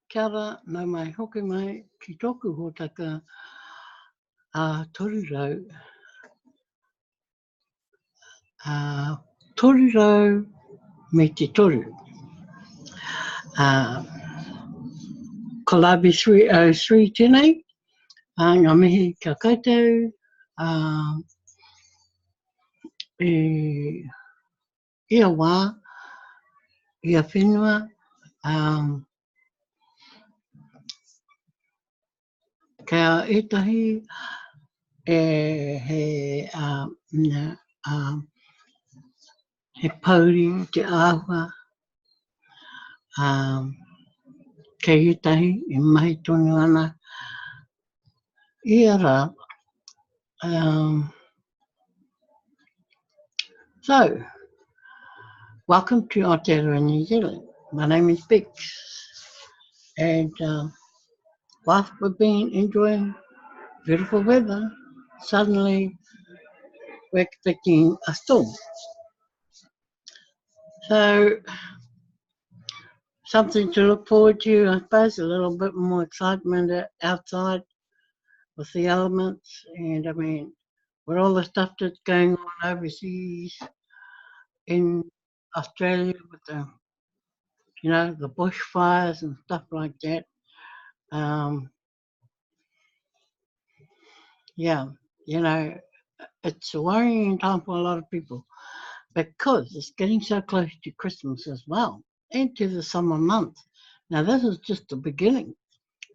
Kia ora, nau mai hoki mai ki tōku hōtaka a torirau. Torirau me te toru. Ko Livey 303 tēnei. Ngā mihi kia koutou. Ia wā, ia whenua. Kia etahi he pauri te āhua. Kei etahi e mahi tonu ana. Ia rā. So, welcome to Aotearoa, New Zealand. My name is Bix. And whilst we've been enjoying beautiful weather, suddenly we're expecting a storm. So, something to look forward to, I suppose, a little bit more excitement outside with the elements. And I mean, with all the stuff that's going on overseas in Australia with the, the bushfires and stuff like that. It's a worrying time for a lot of people because it's getting so close to Christmas as well and to the summer months. Now, this is just the beginning.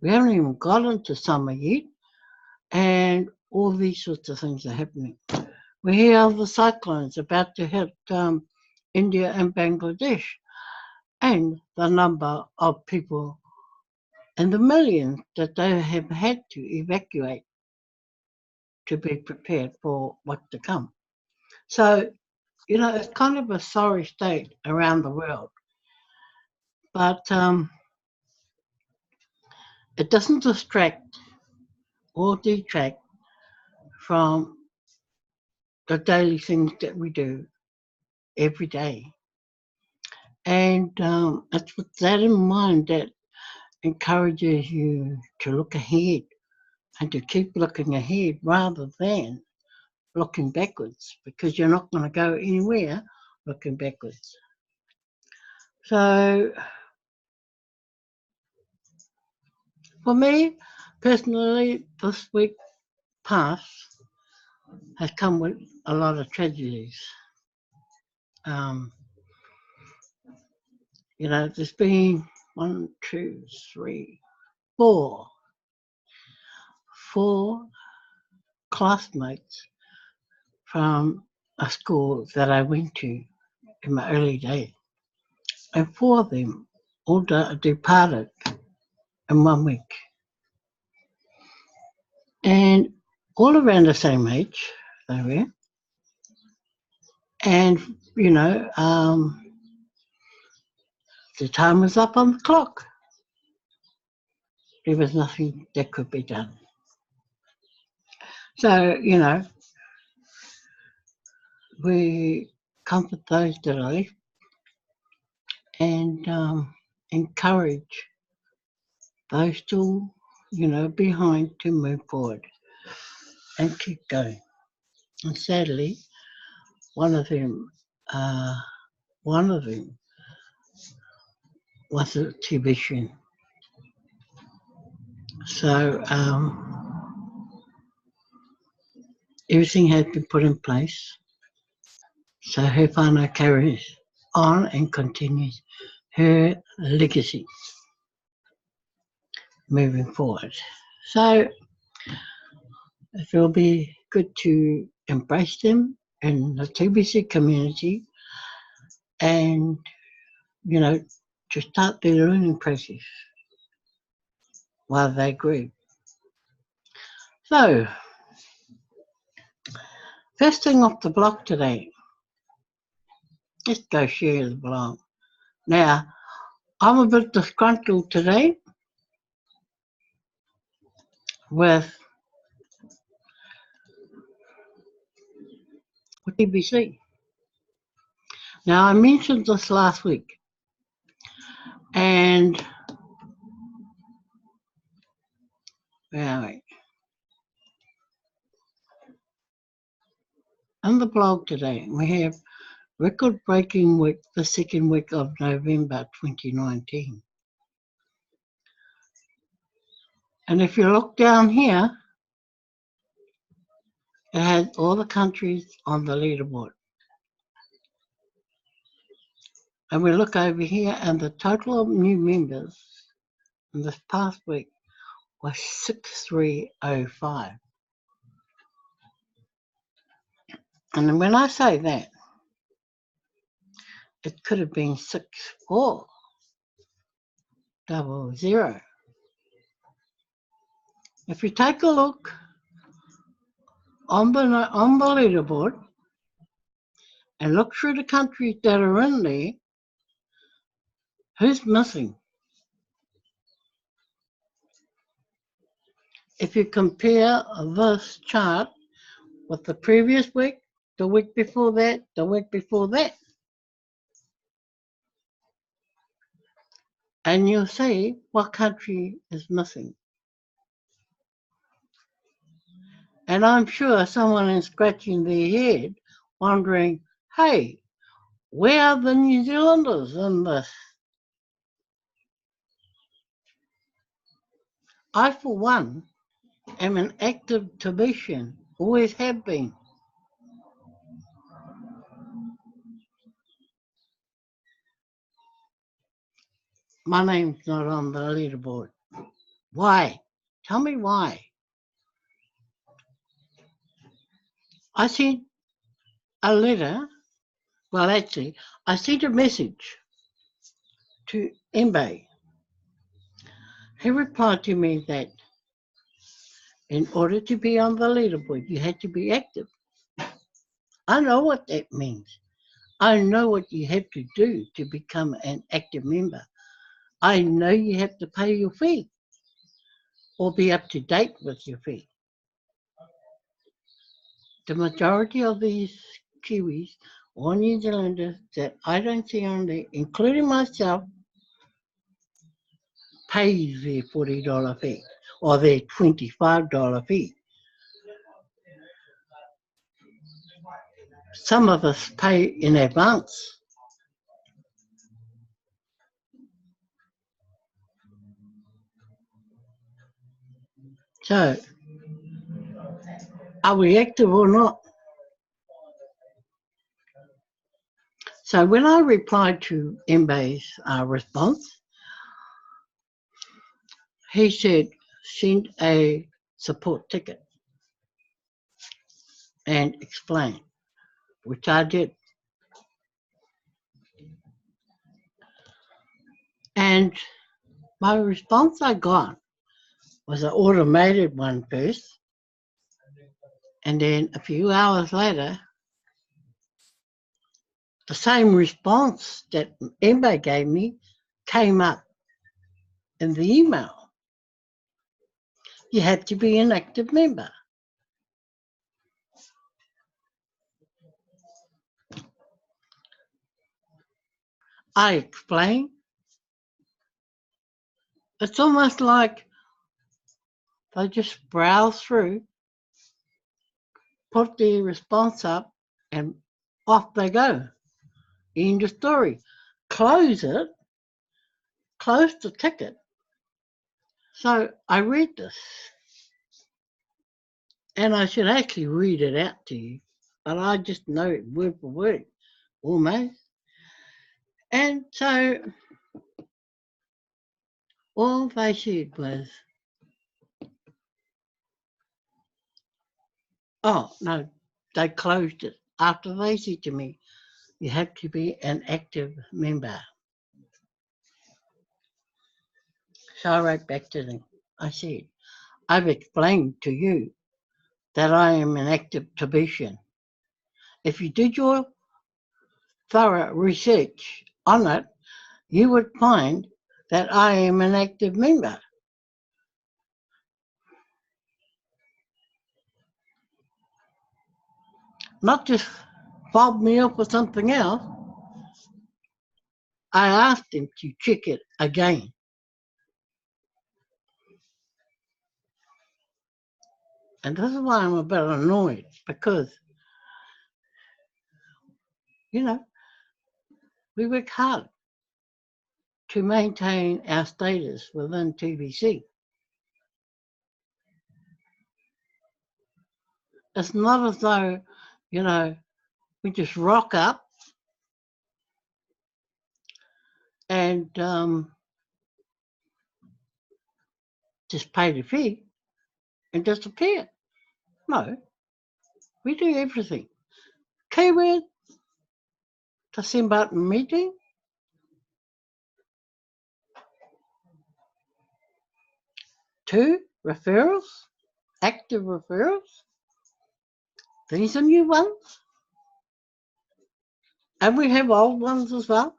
We haven't even got into summer yet, and all these sorts of things are happening. We hear of the cyclones about to hit India and Bangladesh, and the number of people and the millions that they have had to evacuate to be prepared for what's to come. So, it's kind of a sorry state around the world. But it doesn't distract or detract from the daily things that we do every day. And it's with that in mind that encourages you to look ahead and to keep looking ahead rather than looking backwards, because you're not going to go anywhere looking backwards. So, for me, personally, this week past has come with a lot of tragedies. There's been 1, 2, 3, 4 classmates from a school that I went to in my early days. And 4 of them all departed in 1 week. And all around the same age they were. And, the time was up on the clock. There was nothing that could be done. So, we comfort those that are left and encourage those still, behind to move forward and keep going. And sadly, one of them was a Tibetan. So everything has been put in place. So her whānau carries on and continues her legacy moving forward. So it will be good to embrace them in the TBC community and, to start their learning process while they grieve. So, first thing off the block today, let's go share the blog. Now, I'm a bit disgruntled today with TBC. Now, I mentioned this last week, and Where are we? On the blog today, we have record-breaking week, the second week of November 2019. And if you look down here, it has all the countries on the leaderboard. And we look over here, and the total of new members in this past week was 6305. And when I say that, it could have been 6400. If you take a look on the leaderboard and look through the countries that are in there, who's missing? If you compare this chart with the previous week, the week before that, the week before that, and you'll see what country is missing. And I'm sure someone is scratching their head wondering, hey, where are the New Zealanders in this? I, for one, am an active Tibetan, always have been. My name's not on the leaderboard. Why? Tell me why. I sent a letter, well actually, I sent a message to Mbe. He replied to me that in order to be on the leaderboard, you had to be active. I know what that means. I know what you have to do to become an active member. I know you have to pay your fee or be up to date with your fee. The majority of these Kiwis or New Zealanders that I don't see on there, including myself, pays their $40 fee or their $25 fee. Some of us pay in advance. So, are we active or not? So when I replied to Mbe's response, he said, send a support ticket and explain, which I did. And my response I got was an automated one first, and then a few hours later, the same response that Mbe gave me came up in the email. You have to be an active member. I explained. It's almost like they just browse through, put their response up, and off they go. End of story. Close it, close the ticket. So I read this, and I should actually read it out to you, but I just know it word for word, almost. And so all they said was, oh, no, they closed it after they said to me, you have to be an active member. So I wrote back to them. I said, I've explained to you that I am an active Tibetan. If you did your thorough research on it, you would find that I am an active member. Not just fob me up with something else. I asked him to check it again. And this is why I'm a bit annoyed, because, you know, we work hard to maintain our status within TBC. It's not as though, you know, we just rock up and just pay the fee and disappear. No, we do everything. Keyword, the same button meeting, 2, referrals, active referrals. These are new ones. And we have old ones as well.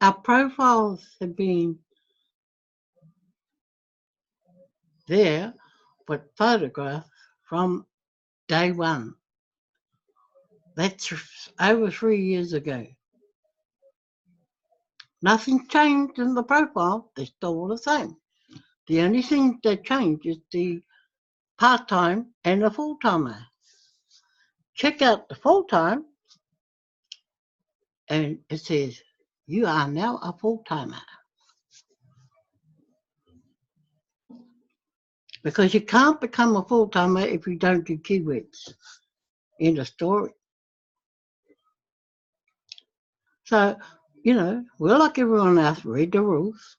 Our profiles have been there with photographs from day one. That's over 3 years ago. Nothing changed in the profile, they're still the same. The only thing that changed is the part-time and the full-timer. Check out the full-time and it says, you are now a full-timer. Because you can't become a full-timer if you don't do keywords in the story. So, you know, we're like everyone else, read the rules,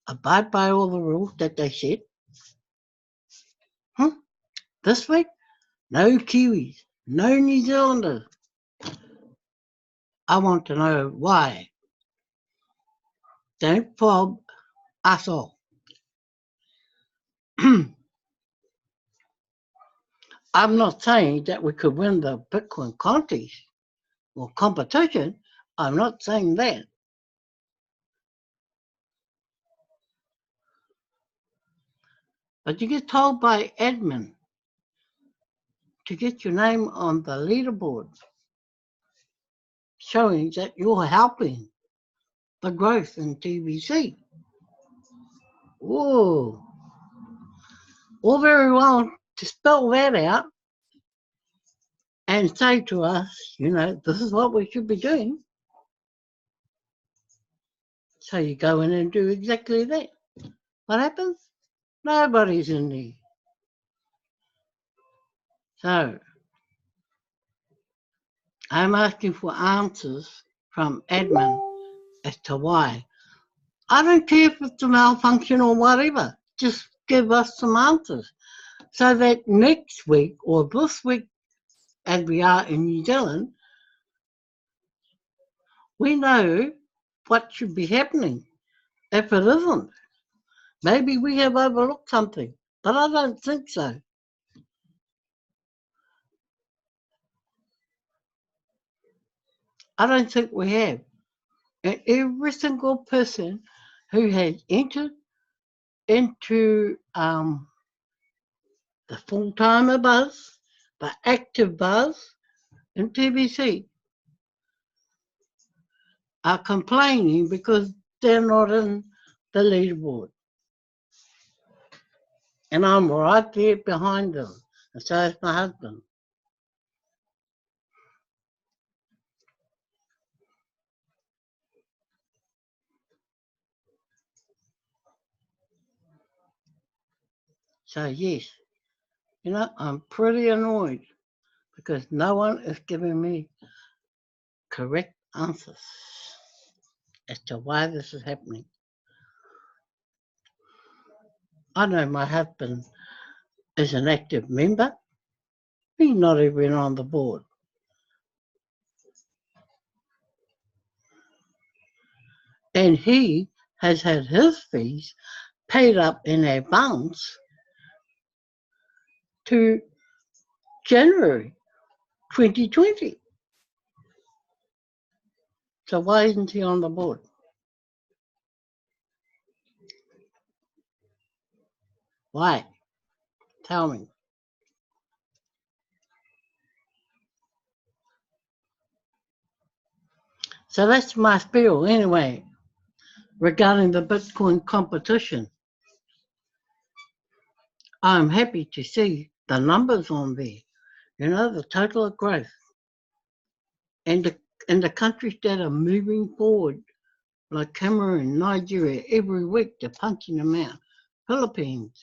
abide by all the rules that they set. This week, no Kiwis, no New Zealanders. I want to know why. Don't fob us all. I'm not saying that we could win the Bitcoin contest or competition. I'm not saying that. But you get told by admin to get your name on the leaderboard, showing that you're helping the growth in TBC. Whoa. All very well to spell that out and say to us, you know, this is what we should be doing. So you go in and do exactly that. What happens? Nobody's in there. So I'm asking for answers from admin as to why. I don't care if it's a malfunction or whatever. Just give us some answers so that next week or this week, as we are in New Zealand, we know what should be happening. If it isn't, maybe we have overlooked something, but I don't think so. I don't think we have. And every single person who has entered into the full-timer buzz, the active buzz in TBC are complaining because they're not in the leaderboard. And I'm right there behind them, and so is my husband. So yes, you know, I'm pretty annoyed because no one is giving me correct answers as to why this is happening. I know my husband is an active member. He's not even on the board. And he has had his fees paid up in advance to January 2020. So why isn't he on the board? Why? Tell me. So that's my spiel anyway. regarding the Bitcoin competition. I'm happy to see the numbers on there, you know, the total growth. And the countries that are moving forward, like Cameroon, Nigeria, every week they're punching them out. Philippines.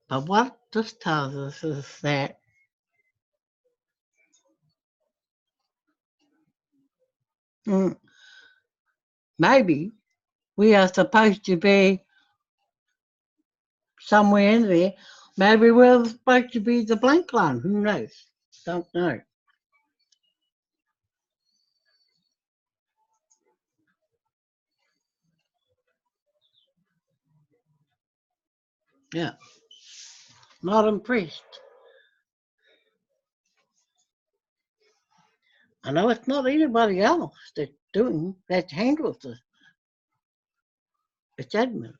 But what this tells us is that maybe we are supposed to be somewhere in there. Maybe we're supposed to be the blank line. Who knows? Don't know. Yeah, not impressed. I know it's not anybody else that handles this. It's admin.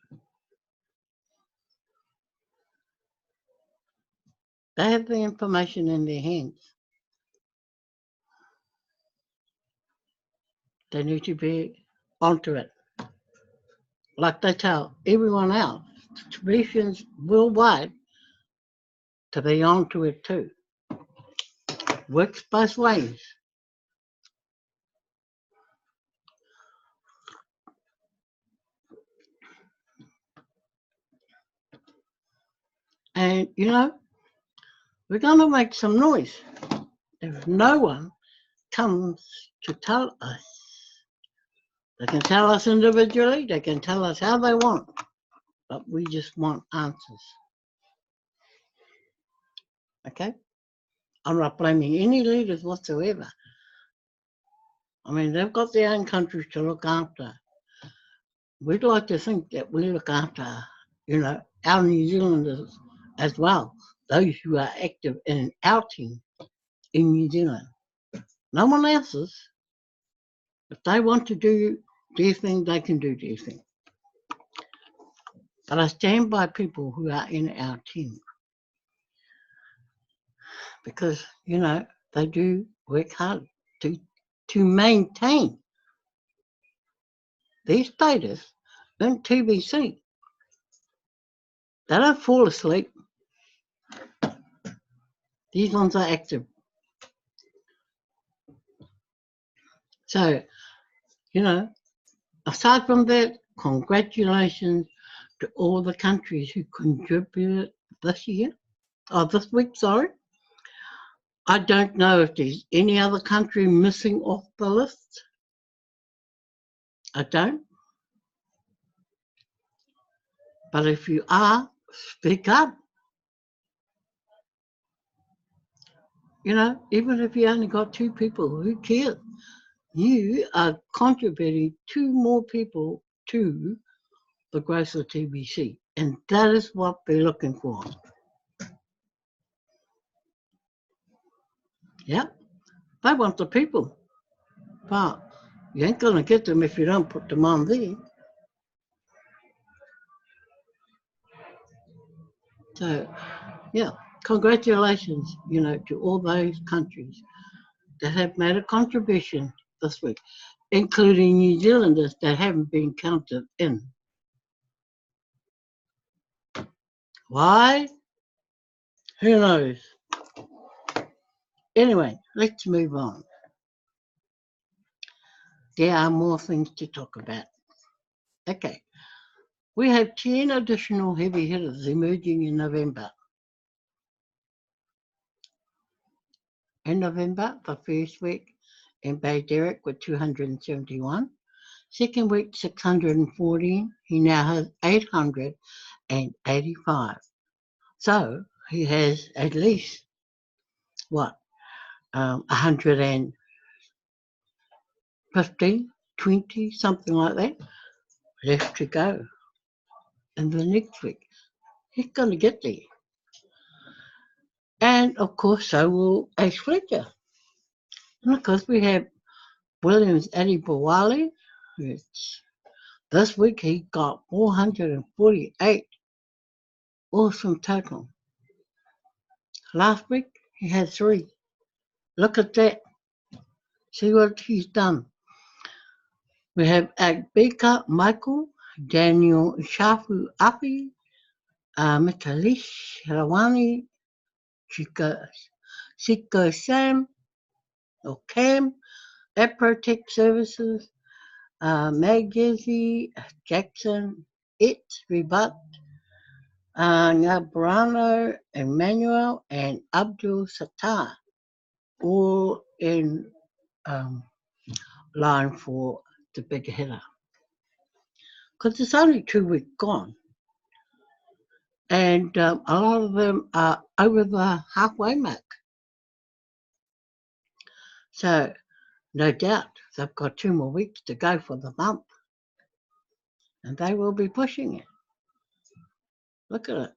They have the information in their hands. They need to be onto it. Like they tell everyone else, distributions worldwide, to be onto it too. Works both ways. And you know, we're going to make some noise. If no one comes to tell us, they can tell us individually, they can tell us how they want, but we just want answers. Okay? I'm not blaming any leaders whatsoever. I mean, they've got their own countries to look after. We'd like to think that we look after, you know, our New Zealanders as well, those who are active in our team in New Zealand. No one else's. If they want to do their thing, they can do their thing. But I stand by people who are in our team because, you know, they do work hard to maintain their status in TBC. They don't fall asleep. These ones are active. So, you know, aside from that, congratulations to all the countries who contributed this week, sorry. I don't know if there's any other country missing off the list. I don't. But if you are, speak up. You know, even if you only got 2 people, who cares? You are contributing 2 more people to the growth of TBC. And that is what they're looking for. Yeah, they want the people. But you ain't going to get them if you don't put them on there. So, yeah, congratulations, you know, to all those countries that have made a contribution this week, including New Zealanders that haven't been counted in. Why? Who knows? Anyway, let's move on. There are more things to talk about. Okay, we have 10 additional heavy hitters emerging in November. In November, the first week, in Bay Derek with 271. Second week, 614. He now has 885. So he has at least, 115, 20, something like that, left to go. And the next week, he's going to get there. And of course, so will Ace Fletcher. And of course, we have Williams Adibawale, which this week he got 448. Awesome total. Last week he had 3. Look at that. See what he's done. We have Akbeka Michael, Daniel Shafu Api, Mitalish Rawani, Sika Sam, or Cam, Aprotech Services, Magezi, Jackson, Rebut, Nabrano, Emmanuel, and Abdul Sattar, all in line for the big hitter. Because it's only 2 weeks gone. And a lot of them are over the halfway mark. So, no doubt, they've got 2 more weeks to go for the month. And they will be pushing it. Look at it.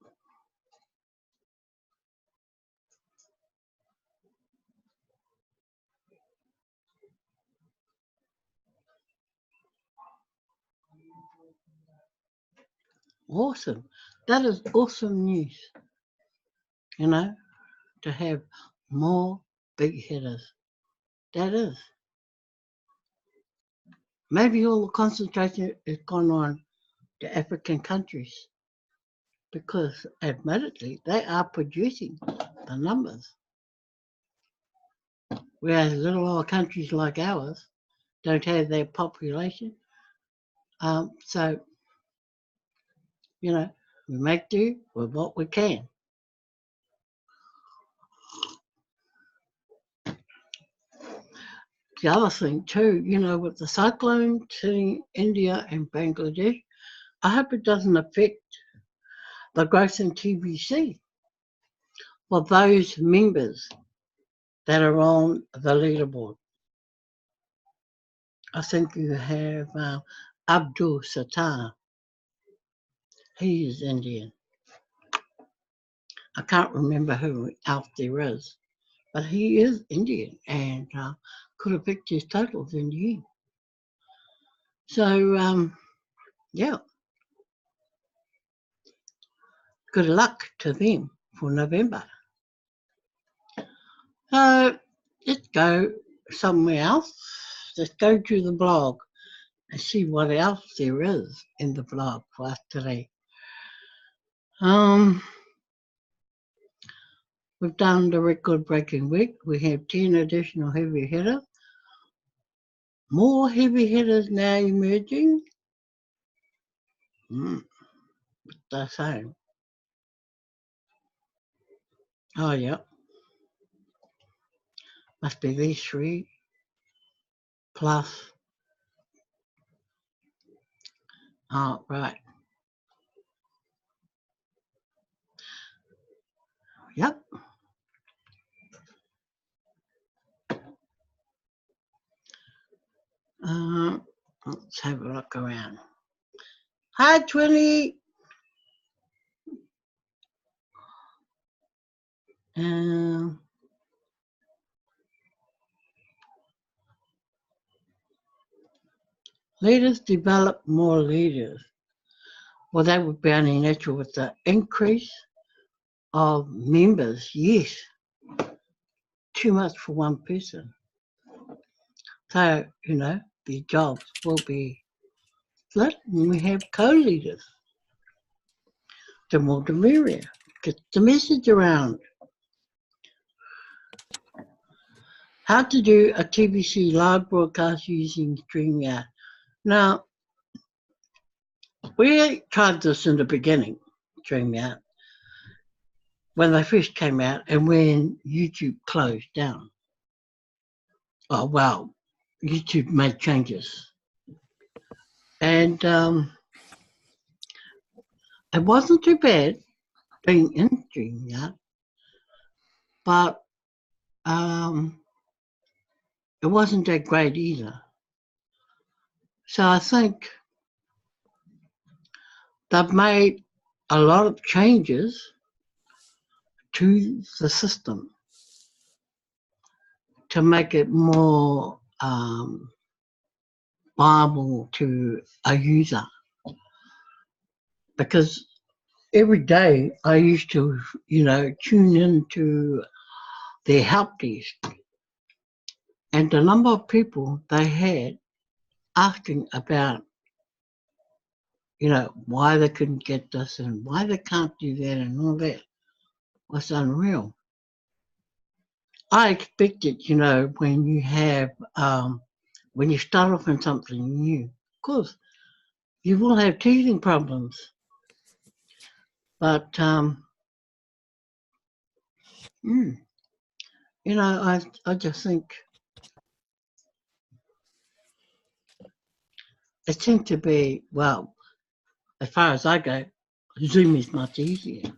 Awesome. That is awesome news, you know, to have more big hitters. That is. Maybe all the concentration has gone on to African countries because, admittedly, they are producing the numbers. Whereas little old countries like ours don't have their population. So, you know, we make do with what we can. The other thing too, you know, with the cyclone hitting India and Bangladesh, I hope it doesn't affect the growth in TBC for those members that are on the leaderboard. I think you have Abdul Sattar. He is Indian. I can't remember who else there is, but he is Indian and could affect his totals in the end. So, yeah, good luck to them for November. So let's go somewhere else. Let's go to the blog and see what else there is in the blog for us today. We've done the record-breaking week. We have 10 additional heavy hitters. More heavy hitters now emerging. The same. Oh, yeah. Must be these 3 plus. Oh, right. Yep. Let's have a look around. Hi, Twilly. Leaders develop more leaders. Well, that would be only natural with the increase of members. Yes. Too much for one person. So, you know, the jobs will be split and we have co-leaders. The more the merrier. Get the message around. How to do a TVC live broadcast using StreamYard. Now, we tried this in the beginning, StreamYard, when they first came out and when YouTube closed down. Oh, well, YouTube made changes. And it wasn't too bad being in StreamYard, but it wasn't that great either. So I think they've made a lot of changes to the system to make it more viable to a user. Because every day I used to, you know, tune into their help desk And the number of people they had asking about, why they couldn't get this and why they can't do that and all that was unreal. I expected, when you have, when you start off in something new, of course, you will have teething problems. But, I just think it seems to be, well, as far as I go, Zoom is much easier.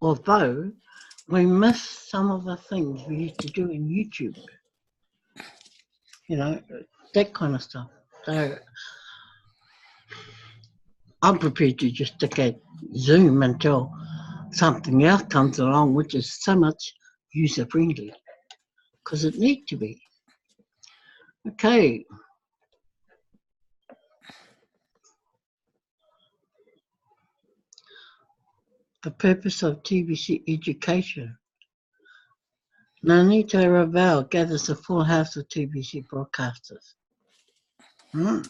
Although we miss some of the things we used to do in YouTube, that kind of stuff. So I'm prepared to just stick at Zoom until something else comes along, which is so much user friendly, because it needs to be. Okay. The purpose of TBC education. Nanita Ravel gathers a full house of TBC broadcasters. Now,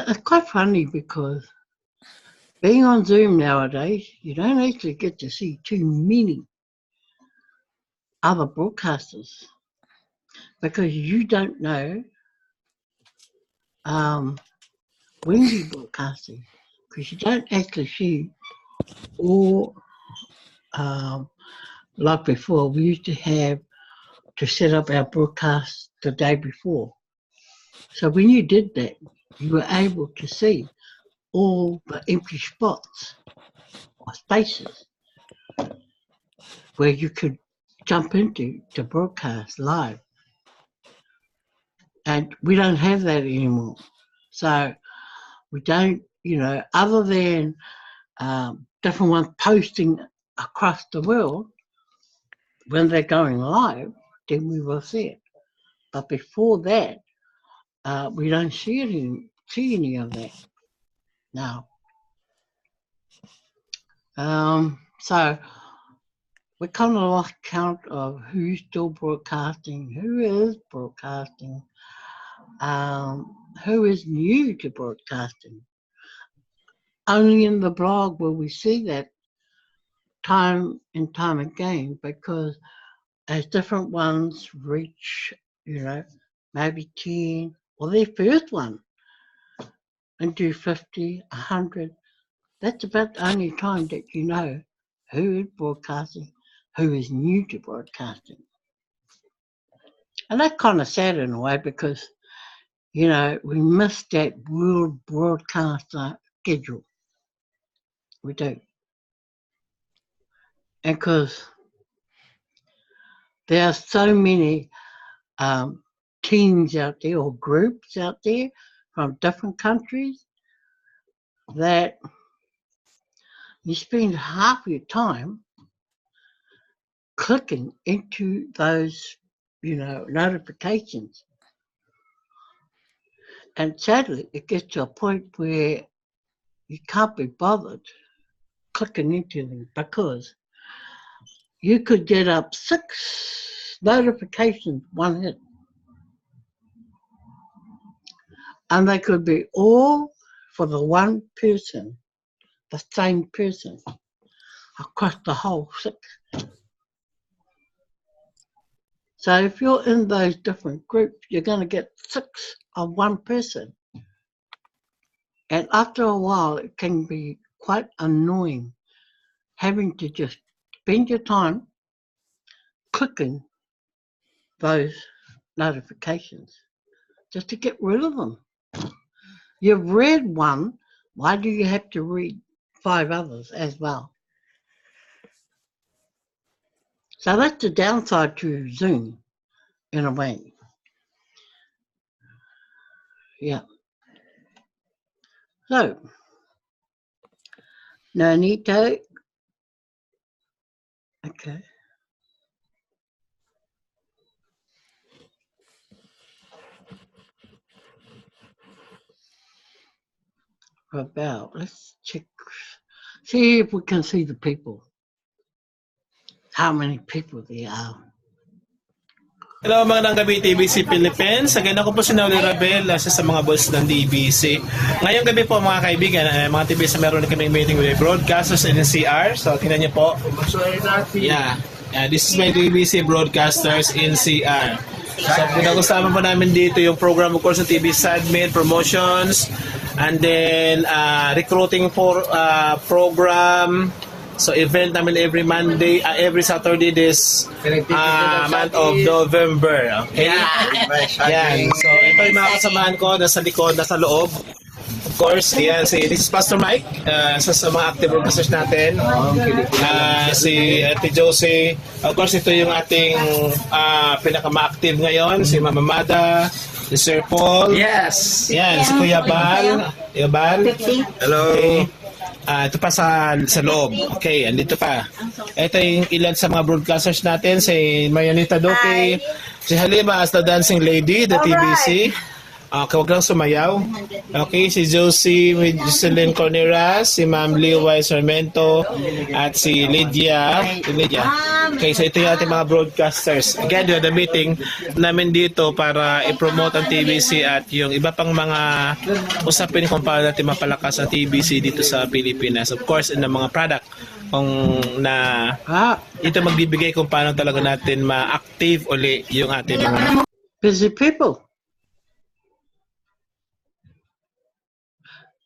it's quite funny because being on Zoom nowadays, you don't actually get to see too many other broadcasters because you don't know when you're broadcasting, because you don't actually see all, like before, we used to have to set up our broadcast the day before. So when you did that, you were able to see all the empty spots or spaces where you could jump into to broadcast live. And we don't have that anymore. So we don't, other than different ones posting across the world when they're going live, then we will see it. But before that, we don't see any of that now. So we kind of lost count of who's still broadcasting, who is broadcasting, who is new to broadcasting. Only in the blog will we see that time and time again, because as different ones reach, maybe 10 or their first one and do 50, 100, that's about the only time that you know who is broadcasting, who is new to broadcasting. And that's kind of sad in a way because, we miss that world broadcaster schedule. We do. And because there are so many teams out there or groups out there from different countries that you spend half your time clicking into those, notifications. And sadly, it gets to a point where you can't be bothered clicking into them because you could get up 6 notifications one hit. And they could be all for the one person, the same person, across the whole 6. So if you're in those different groups, you're going to get 6 of one person. And after a while, it can be quite annoying having to just spend your time clicking those notifications just to get rid of them. You've read one, why do you have to read 5 others as well? So that's the downside to Zoom, in a way. Yeah. So, Nonito. Okay. About, let's check, see if we can see the people, how many people there are. Hello, magandang gabi TBC Philippines. Again, ako po si Noli Rabel, isa sa mga boss ng TBC. Ngayong gabi po mga kaibigan, mga TBC meron na kaming meeting with the broadcasters in NCR. So, tingnan niyo po. Yeah. This is my TBC broadcasters in NCR. So, pinag-usapan po namin dito yung program of course ng TBC admin, promotions, and then recruiting for program. So event namin every Monday, every Saturday this month of November. Okay? Yan. So ito yung mga kasamahan ko nasa likod, nasa loob. Of course, yan, this is Pastor Mike, isa sa mga active officers natin. Si Ate Josie. Of course, ito yung ating pinaka-active ngayon, si Mama Mada, si Sir Paul. Yes. Yan, si Kuya Bal. Kuya Bal. Hello. Okay. Ito pa sa loob. Okay, andito pa. Ito yung ilan sa mga broadcasters natin. Si Marianita Dope, si Halima as the dancing lady, the TBC. Huwag lang sumayaw. Okay, si Josie with Jocelyn Corneras, si Ma'am Liway Sarmento, at si Lydia. Okay, so ito yung ating mga broadcasters. Again, the meeting namin dito para i-promote ang TBC at yung iba pang mga usapin kung paano natin mapalakas ang TBC dito sa Pilipinas. Of course, in the mga product kung na ito magbibigay kung paano talaga natin ma-active uli yung ating mga Busy people.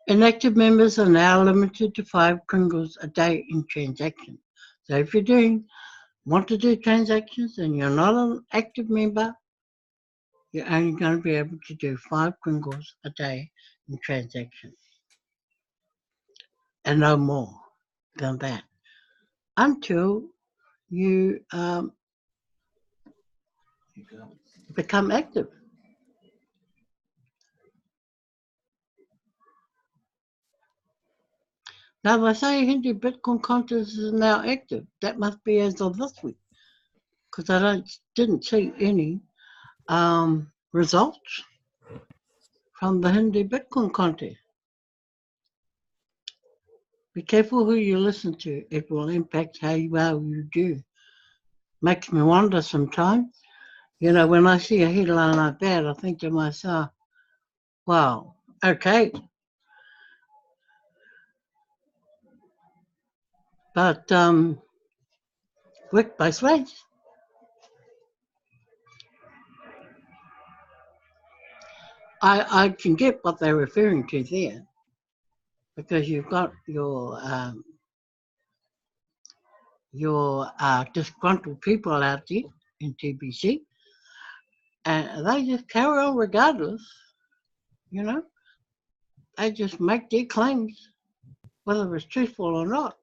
Inactive members are now limited to 5 kringles a day in transactions. So if you want to do transactions and you're not an active member, you're only going to be able to do 5 kringles a day in transactions. And no more than that. Until you become active. Now, they say Hindi Bitcoin contest is now active. That must be as of this week, because I didn't see any results from the Hindi Bitcoin contest. Be careful who you listen to. It will impact how well you do. Makes me wonder sometimes. You know, when I see a headline like that, I think to myself, wow, okay. But work both ways. I can get what they're referring to there, because you've got your disgruntled people out there in TBC, and they just carry on regardless. You know, they just make their claims, whether it's truthful or not.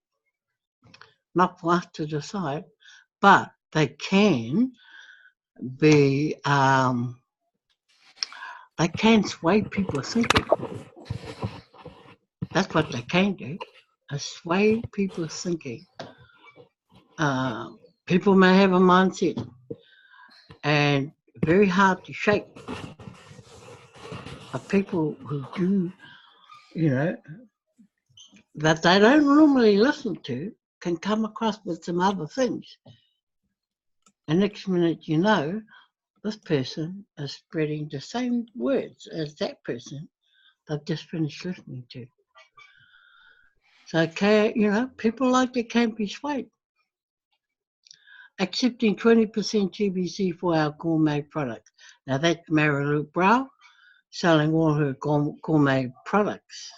Not for us to decide, but they can be, they can sway people's thinking. That's what they can do, sway people's thinking. People may have a mindset, and very hard to shake. But people who do, you know, that they don't normally listen to, can come across with some other things. And next minute, you know, this person is spreading the same words as that person they've just finished listening to. So, you know, people like they can be swayed. Accepting 20% TBC for our gourmet products. Now that's Marilu Brow selling all her gourmet products.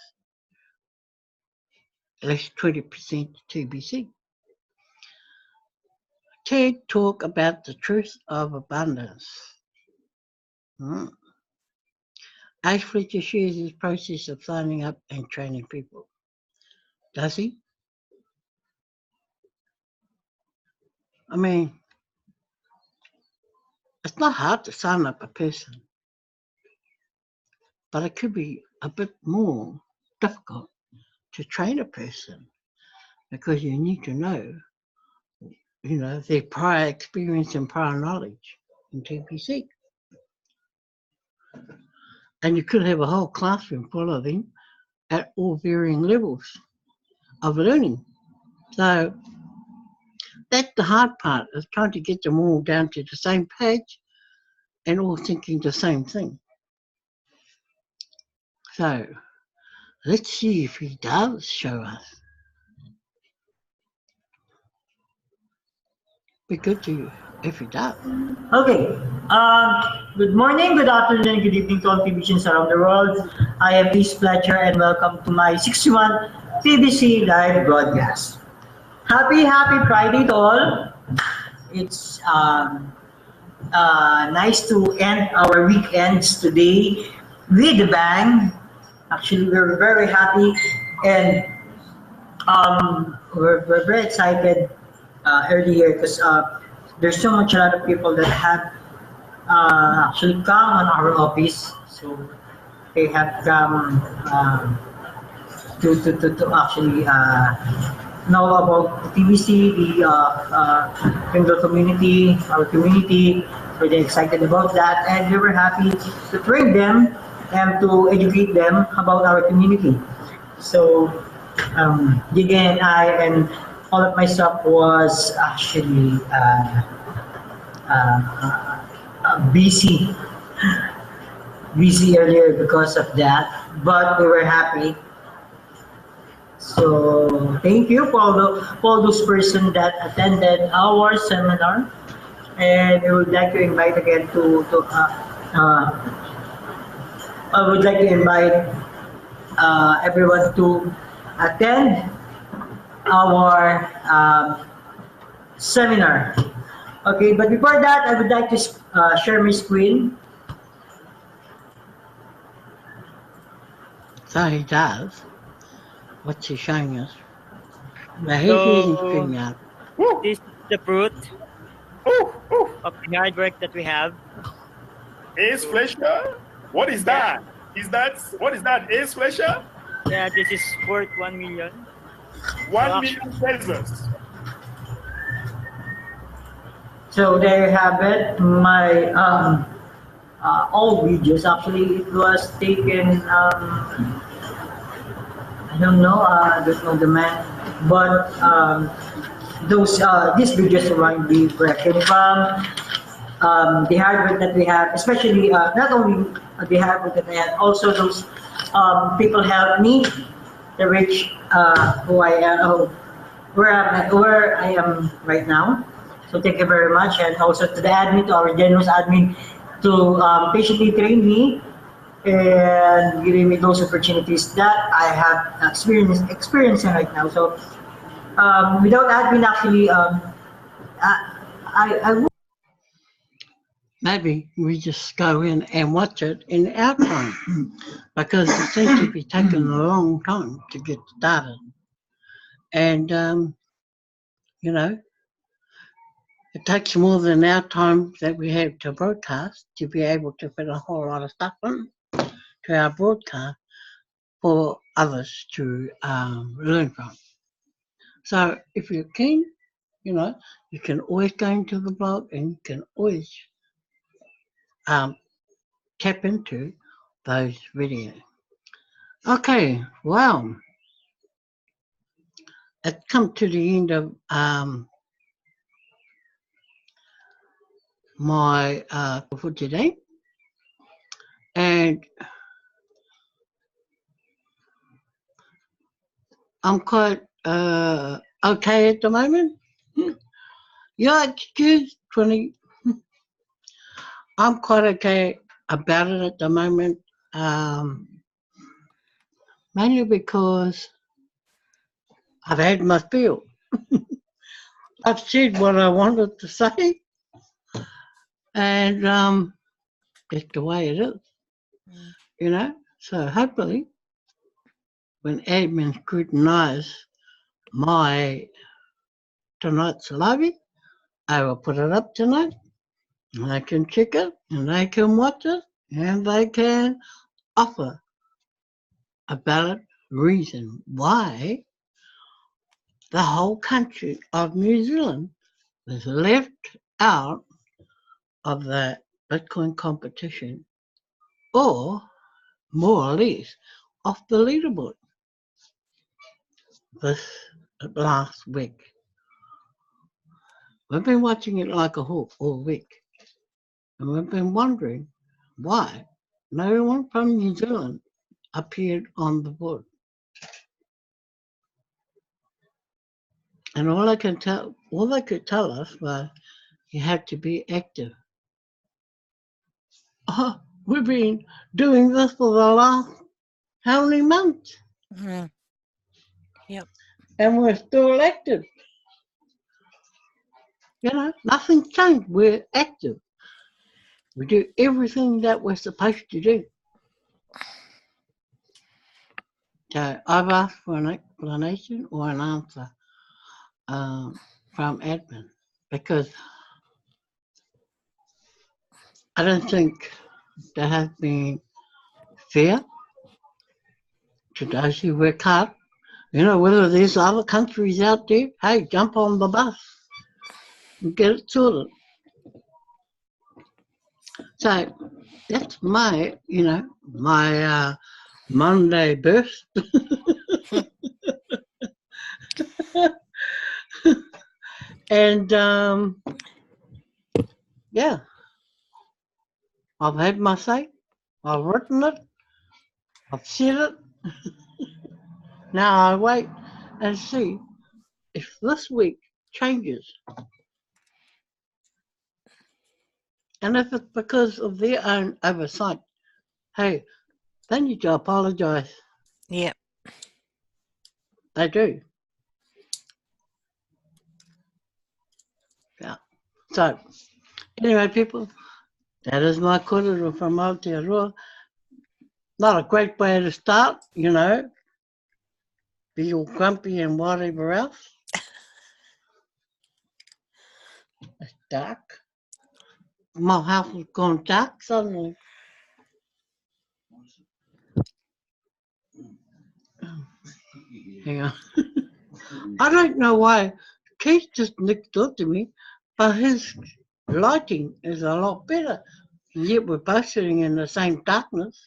Less 20% TBC. TED Talk about the truth of abundance. Ash Fletcher shares his process of signing up and training people. Does he? I mean, it's not hard to sign up a person, but it could be a bit more difficult to train a person, because you need to know, you know, their prior experience and prior knowledge in TPC. And you could have a whole classroom full of them at all varying levels of learning. So that's the hard part, is trying to get them all down to the same page and all thinking the same thing. So let's see if he does show us. Be good to you if he does. Okay. Good morning, good afternoon, good evening to all TVCs around the world. I am Ace Fletcher and welcome to my 61 TVC live broadcast. Happy Friday to all. It's nice to end our weekends today with a bang. Actually, we're very happy and we're very excited earlier because there's so much a lot of people that have actually come on our office. So they have come to actually know about the TVC, the community, our community. We're really excited about that, and we were happy to train them and to educate them about our community. So, Giga and I and all of my stuff was actually busy earlier because of that, but we were happy. So thank you for all those persons that attended our seminar, and we would like to invite again I would like to invite everyone to attend our seminar. Okay, but before that, I would like to share my screen. So he does. What's he showing us? Now he's using StreamYard. This is the fruit of the hard work that we have. Ace Fletcher? What is that? What is that? Ace Fletcher? Yeah, this is worth 1 million. 1 million pesos. So there you have it. My old videos. Actually, it was taken. I don't know. I don't know the man, but these videos might be came from the hard work that we have, especially not only the hard work that I had, also those people help me to reach who I am, where I am right now. So thank you very much, and also to the admin, to our generous admin, to patiently train me and giving me those opportunities that I have experiencing right now. So without admin, actually, I would. Maybe we just go in and watch it in our time because it seems to be taking a long time to get started. And, you know, it takes more than our time that we have to broadcast to be able to fit a whole lot of stuff in to our broadcast for others to learn from. So if you're keen, you know, you can always go into the blog and you can always tap into those videos. Okay, well, it's come to the end of my for today, and I'm quite okay at the moment. Yeah, excuse 20. I'm quite okay about it at the moment, mainly because I've had my feel. I've said what I wanted to say, and that's the way it is, you know. So hopefully, when admin scrutinise my tonight's Livey, I will put it up tonight, and they can check it, and they can watch it, and they can offer a valid reason why the whole country of New Zealand was left out of the Bitcoin competition, or more or less off the leaderboard this last week. We've been watching it like a hawk all week. And we've been wondering why no one from New Zealand appeared on the board. And all they could tell us was you had to be active. Oh, we've been doing this for the last how many months? Mhm. Yep. And we're still active. You know, nothing's changed. We're active. We do everything that we're supposed to do. So I've asked for an explanation or an answer from admin because I don't think that has been fair to those who work hard. You know, whether there's other countries out there, hey, jump on the bus and get it sorted. So that's my, my Monday burst. And yeah, I've had my say. I've written it. I've said it. Now I wait and see if this week changes. And if it's because of their own oversight, hey, they need to apologise. Yep. They do. Yeah. So, anyway, people, that is my kōrero from Aotearoa. Not a great way to start, you know, be all grumpy and whatever else. It's dark. My house has gone dark suddenly. Hang on. I don't know why Keith just next door to me, but his lighting is a lot better. Yet we're both sitting in the same darkness.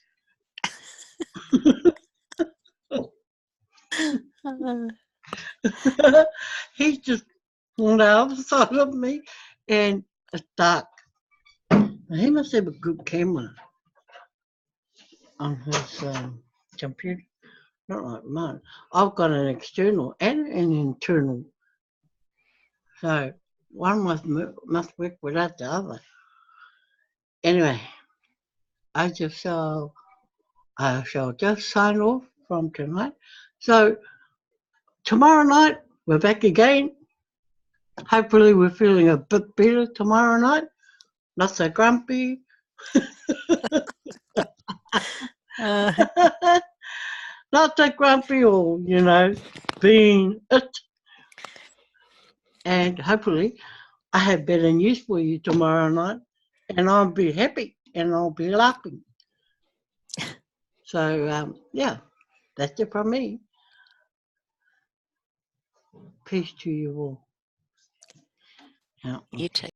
He's just on the other side of me and it's dark. He must have a good camera on his computer, not like mine. I've got an external and an internal. So one must work without the other. Anyway, I shall just sign off from tonight. So tomorrow night we're back again. Hopefully we're feeling a bit better tomorrow night. Not so grumpy. Not so grumpy or, you know, being it. And hopefully I have better news for you tomorrow night and I'll be happy and I'll be laughing. So, yeah, that's it from me. Peace to you all. You too.